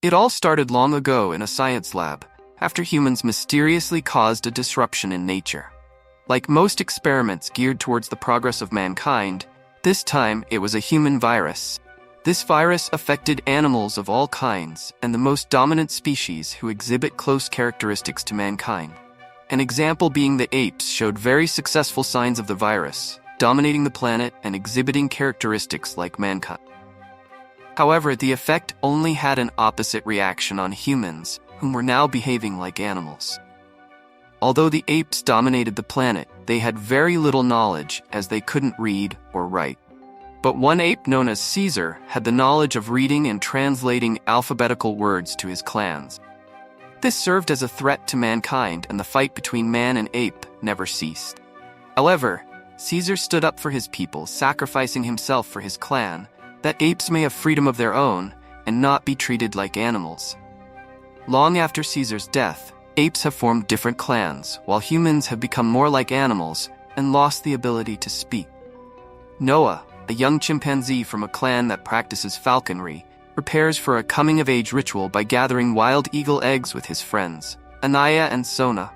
It all started long ago in a science lab, after humans mysteriously caused a disruption in nature. Like most experiments geared towards the progress of mankind, this time it was a human virus. This virus affected animals of all kinds and the most dominant species who exhibit close characteristics to mankind. An example being the apes showed very successful signs of the virus, dominating the planet and exhibiting characteristics like mankind. However, the effect only had an opposite reaction on humans, whom were now behaving like animals. Although the apes dominated the planet, they had very little knowledge as they couldn't read or write. But one ape known as Caesar had the knowledge of reading and translating alphabetical words to his clans. This served as a threat to mankind, and the fight between man and ape never ceased. However, Caesar stood up for his people, sacrificing himself for his clan, that apes may have freedom of their own and not be treated like animals. Long after Caesar's death, apes have formed different clans, while humans have become more like animals and lost the ability to speak. Noah, a young chimpanzee from a clan that practices falconry, prepares for a coming-of-age ritual by gathering wild eagle eggs with his friends, Anaya and Sona.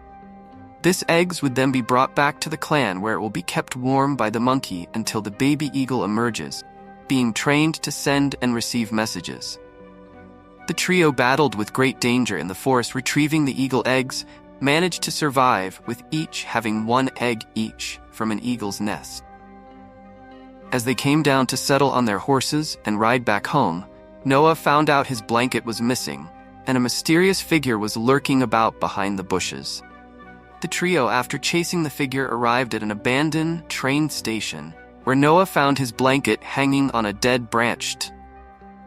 These eggs would then be brought back to the clan where it will be kept warm by the monkey until the baby eagle emerges, being trained to send and receive messages. The trio battled with great danger in the forest, retrieving the eagle eggs, managed to survive with each having one egg each from an eagle's nest. As they came down to settle on their horses and ride back home, Noah found out his blanket was missing, and a mysterious figure was lurking about behind the bushes. The trio, after chasing the figure, arrived at an abandoned train station, where Noah found his blanket hanging on a dead branch.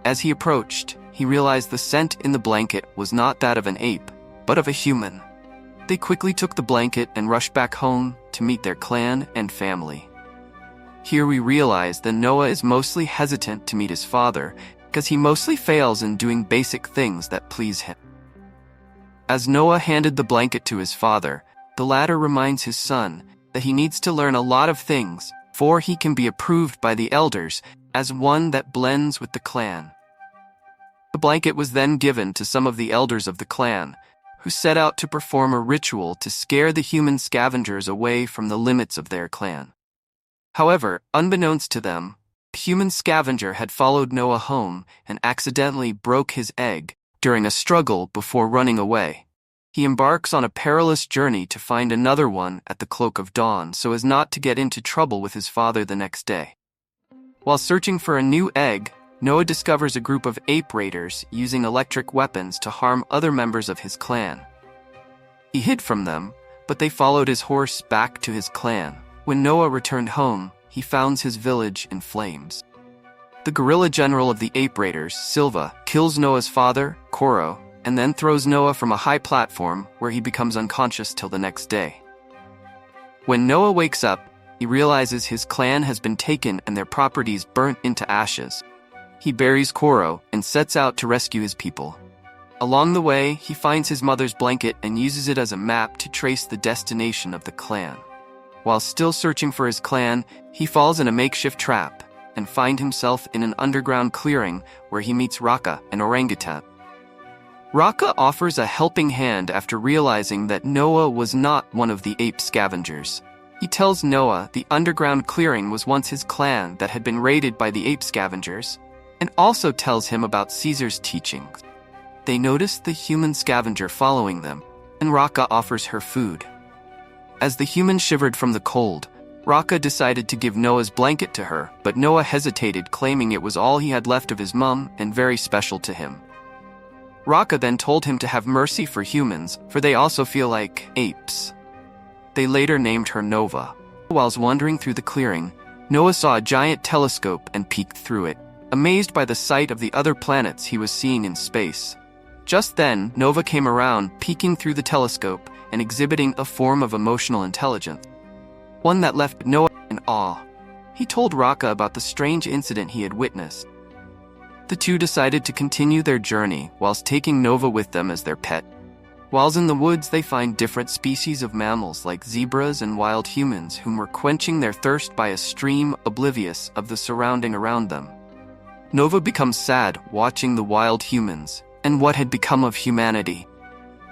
As he approached, he realized the scent in the blanket was not that of an ape, but of a human. They quickly took the blanket and rushed back home to meet their clan and family. Here we realize that Noah is mostly hesitant to meet his father because he mostly fails in doing basic things that please him. As Noah handed the blanket to his father, the latter reminds his son that he needs to learn a lot of things before he can be approved by the elders as one that blends with the clan. The blanket was then given to some of the elders of the clan, who set out to perform a ritual to scare the human scavengers away from the limits of their clan. However, unbeknownst to them, a human scavenger had followed Noah home and accidentally broke his egg during a struggle before running away. He embarks on a perilous journey to find another one at the cloak of dawn so as not to get into trouble with his father the next day. While searching for a new egg, Noah discovers a group of ape raiders using electric weapons to harm other members of his clan. He hid from them, but they followed his horse back to his clan. When Noah returned home, he found his village in flames. The guerrilla general of the ape raiders, Silva, kills Noah's father, Koro, and then throws Noah from a high platform where he becomes unconscious till the next day. When Noah wakes up, he realizes his clan has been taken and their properties burnt into ashes. He buries Koro and sets out to rescue his people. Along the way, he finds his mother's blanket and uses it as a map to trace the destination of the clan. While still searching for his clan, he falls in a makeshift trap and finds himself in an underground clearing where he meets Raka, an orangutan. Raka offers a helping hand after realizing that Noah was not one of the ape scavengers. He tells Noah the underground clearing was once his clan that had been raided by the ape scavengers, and also tells him about Caesar's teachings. They notice the human scavenger following them, and Raka offers her food. As the human shivered from the cold, Raka decided to give Noah's blanket to her, but Noah hesitated, claiming it was all he had left of his mum and very special to him. Raka then told him to have mercy for humans, for they also feel like apes. They later named her Nova. Whilst wandering through the clearing, Noah saw a giant telescope and peeked through it, amazed by the sight of the other planets he was seeing in space. Just then, Nova came around, peeking through the telescope and exhibiting a form of emotional intelligence, one that left Noah in awe. He told Raka about the strange incident he had witnessed. The two decided to continue their journey whilst taking Nova with them as their pet. Whilst in the woods, they find different species of mammals like zebras and wild humans whom were quenching their thirst by a stream, oblivious of the surrounding around them. Nova becomes sad watching the wild humans, and what had become of humanity.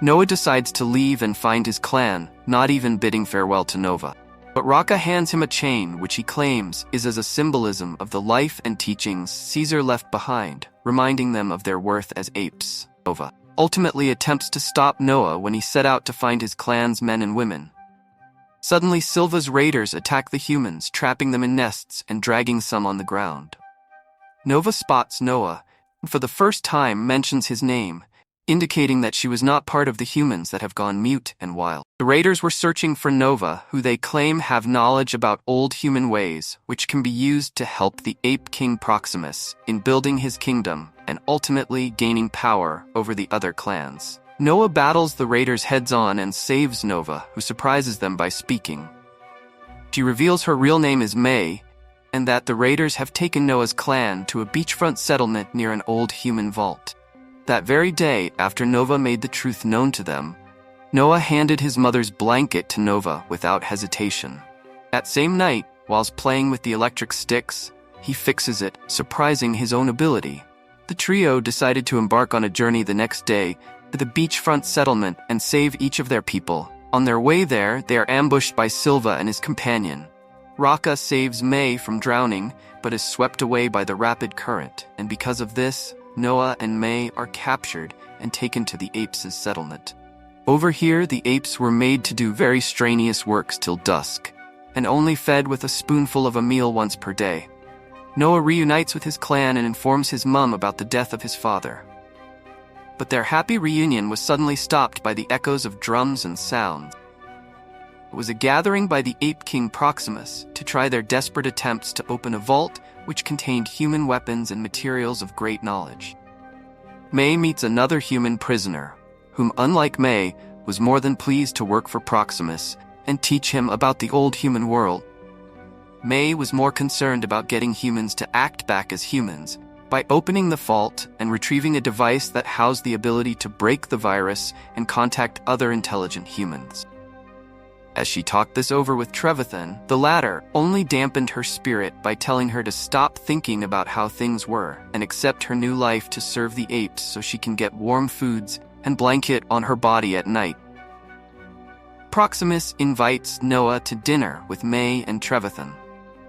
Noah decides to leave and find his clan, not even bidding farewell to Nova. But Raka hands him a chain which he claims is as a symbolism of the life and teachings Caesar left behind, reminding them of their worth as apes. Nova ultimately attempts to stop Noah when he set out to find his clan's men and women. Suddenly, Silva's raiders attack the humans, trapping them in nests and dragging some on the ground. Nova spots Noah, and for the first time mentions his name, indicating that she was not part of the humans that have gone mute and wild. The raiders were searching for Nova, who they claim have knowledge about old human ways, which can be used to help the ape king Proximus in building his kingdom and ultimately gaining power over the other clans. Noah battles the raiders heads-on and saves Nova, who surprises them by speaking. She reveals her real name is May, and that the raiders have taken Noah's clan to a beachfront settlement near an old human vault. That very day, after Nova made the truth known to them, Noah handed his mother's blanket to Nova without hesitation. That same night, whilst playing with the electric sticks, he fixes it, surprising his own ability. The trio decided to embark on a journey the next day to the beachfront settlement and save each of their people. On their way there, they are ambushed by Silva and his companion. Raka saves May from drowning, but is swept away by the rapid current, and because of this, Noah and May are captured and taken to the apes' settlement. Over here, the apes were made to do very strenuous works till dusk, and only fed with a spoonful of a meal once per day. Noah reunites with his clan and informs his mum about the death of his father. But their happy reunion was suddenly stopped by the echoes of drums and sounds. It was a gathering by the ape king Proximus to try their desperate attempts to open a vault which contained human weapons and materials of great knowledge. May meets another human prisoner, whom, unlike May, was more than pleased to work for Proximus and teach him about the old human world. May was more concerned about getting humans to act back as humans by opening the vault and retrieving a device that housed the ability to break the virus and contact other intelligent humans. As she talked this over with Trevathan, the latter only dampened her spirit by telling her to stop thinking about how things were and accept her new life to serve the apes so she can get warm foods and blanket on her body at night. Proximus invites Noah to dinner with May and Trevathan.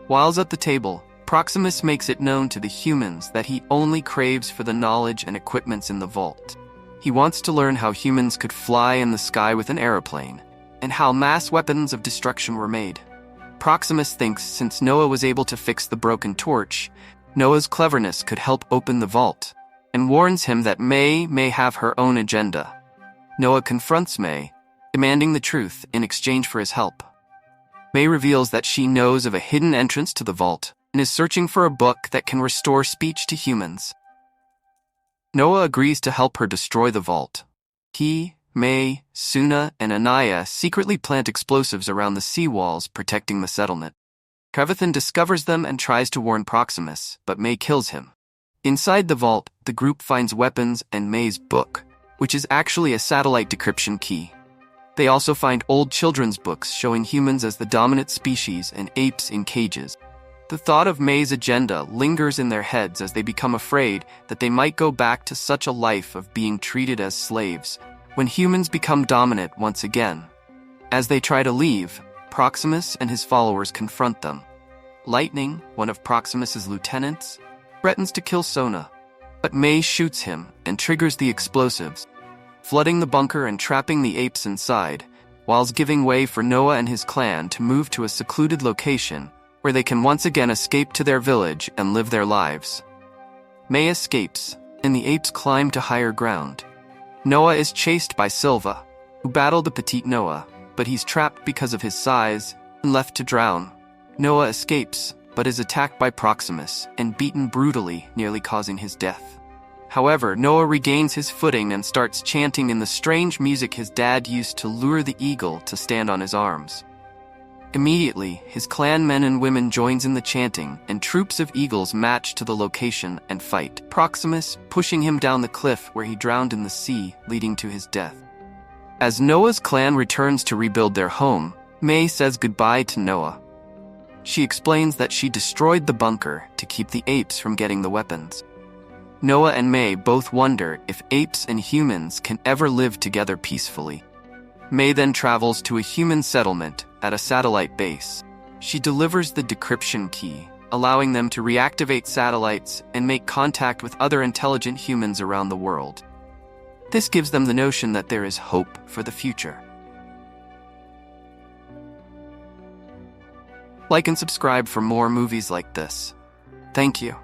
Whilst at the table, Proximus makes it known to the humans that he only craves for the knowledge and equipments in the vault. He wants to learn how humans could fly in the sky with an aeroplane, and how mass weapons of destruction were made. Proximus thinks since Noah was able to fix the broken torch, Noah's cleverness could help open the vault, and warns him that May have her own agenda. Noah confronts May, demanding the truth in exchange for his help. May reveals that she knows of a hidden entrance to the vault and is searching for a book that can restore speech to humans. Noah agrees to help her destroy the vault. He, May, Suna, and Anaya secretly plant explosives around the seawalls protecting the settlement. Trevathan discovers them and tries to warn Proximus, but May kills him. Inside the vault, the group finds weapons and May's book, which is actually a satellite decryption key. They also find old children's books showing humans as the dominant species and apes in cages. The thought of May's agenda lingers in their heads as they become afraid that they might go back to such a life of being treated as slaves when humans become dominant once again. As they try to leave, Proximus and his followers confront them. Lightning, one of Proximus's lieutenants, threatens to kill Sona, but May shoots him and triggers the explosives, flooding the bunker and trapping the apes inside, whilst giving way for Noah and his clan to move to a secluded location where they can once again escape to their village and live their lives. May escapes, and the apes climb to higher ground. Noah is chased by Silva, who battled the petite Noah, but he's trapped because of his size and left to drown. Noah escapes, but is attacked by Proximus and beaten brutally, nearly causing his death. However, Noah regains his footing and starts chanting in the strange music his dad used to lure the eagle to stand on his arms. Immediately, his clan men and women joins in the chanting, and troops of eagles match to the location and fight Proximus, pushing him down the cliff where he drowned in the sea, leading to his death. As Noah's clan returns to rebuild their home, May says goodbye to Noah. She explains that she destroyed the bunker to keep the apes from getting the weapons. Noah and May both wonder if apes and humans can ever live together peacefully. May then travels to a human settlement at a satellite base. She delivers the decryption key, allowing them to reactivate satellites and make contact with other intelligent humans around the world. This gives them the notion that there is hope for the future. Like and subscribe for more movies like this. Thank you.